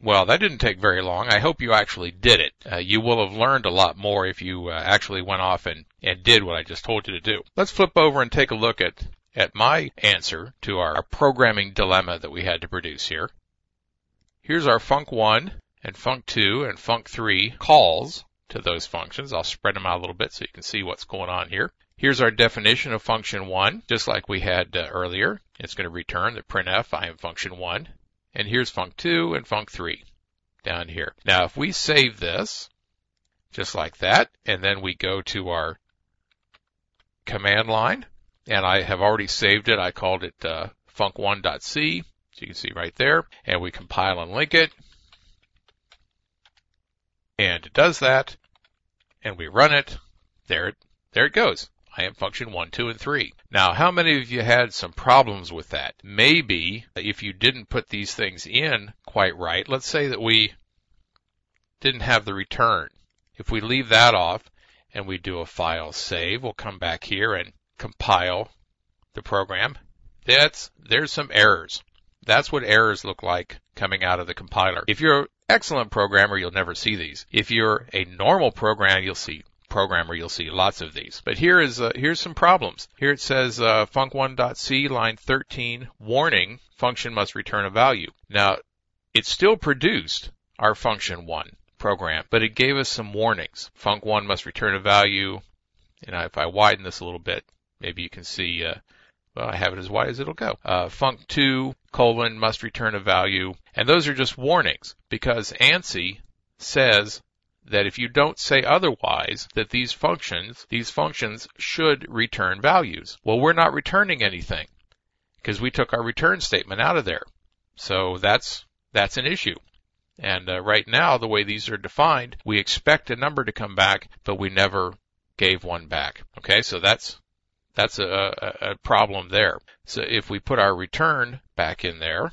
Well, that didn't take very long. I hope you actually did it. You will have learned a lot more if you actually went off and did what I just told you to do. Let's flip over and take a look at my answer to our programming dilemma that we had to produce here. Here's our func1 and func2 and func3 calls to those functions. I'll spread them out a little bit so you can see what's going on here. Here's our definition of function 1, just like we had earlier. It's going to return the printf, I am function 1. And here's func2 and func3 down here. Now, if we save this, just like that, and then we go to our command line, and I have already saved it. I called it func1.c, so you can see right there, and we compile and link it, and it does that, and we run it. There it goes. I am function 1, 2, and 3. Now, how many of you had some problems with that? Maybe if you didn't put these things in quite right, let's say that we didn't have the return. If we leave that off and we do a file save, we'll come back here and compile the program. There's some errors. That's what errors look like coming out of the compiler. If you're an excellent programmer, you'll never see these. If you're a normal programmer, you'll see lots of these. But here's some problems. Here it says func1.c line 13 warning function must return a value. Now it still produced our function 1 program, but it gave us some warnings. Func1 must return a value. And if I widen this a little bit, maybe you can see. Well, I have it as wide as it'll go. Func2 must return a value, and those are just warnings because ANSI says that if you don't say otherwise, that these functions should return values. Well, we're not returning anything because we took our return statement out of there. So that's an issue. And right now, the way these are defined, we expect a number to come back, but we never gave one back. Okay, so that's a problem there. So if we put our return back in there,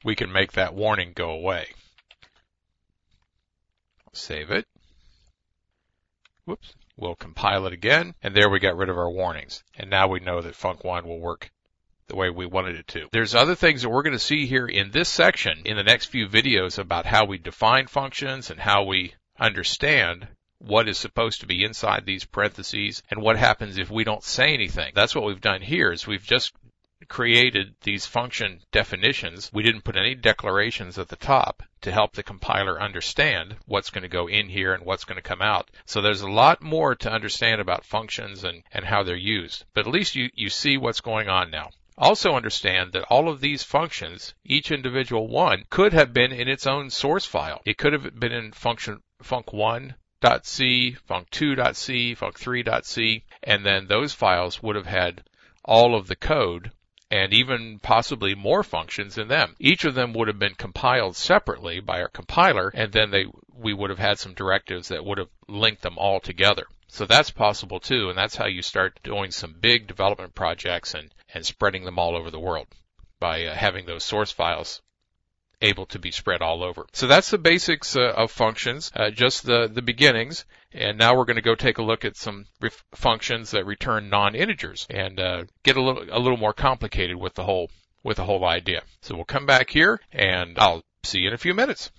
we can make that warning go away. Save it. Whoops. We'll compile it again, and there we got rid of our warnings. And now we know that func1 will work the way we wanted it to. There's other things that we're going to see here in this section in the next few videos about how we define functions and how we understand what is supposed to be inside these parentheses and what happens if we don't say anything. That's what we've done here is we've just created these function definitions. We didn't put any declarations at the top to help the compiler understand what's going to go in here and what's going to come out. So there's a lot more to understand about functions and how they're used. But at least you see what's going on now. Also understand that all of these functions, each individual one, could have been in its own source file. It could have been in func1.c, func2.c, func3.c, and then those files would have had all of the code and even possibly more functions in them. Each of them would have been compiled separately by our compiler, and then we would have had some directives that would have linked them all together. So that's possible too, and that's how you start doing some big development projects and spreading them all over the world by having those source files able to be spread all over. So that's the basics of functions, just the beginnings. And now we're going to go take a look at some functions that return non-integers and get a little more complicated with the whole idea. So we'll come back here and I'll see you in a few minutes.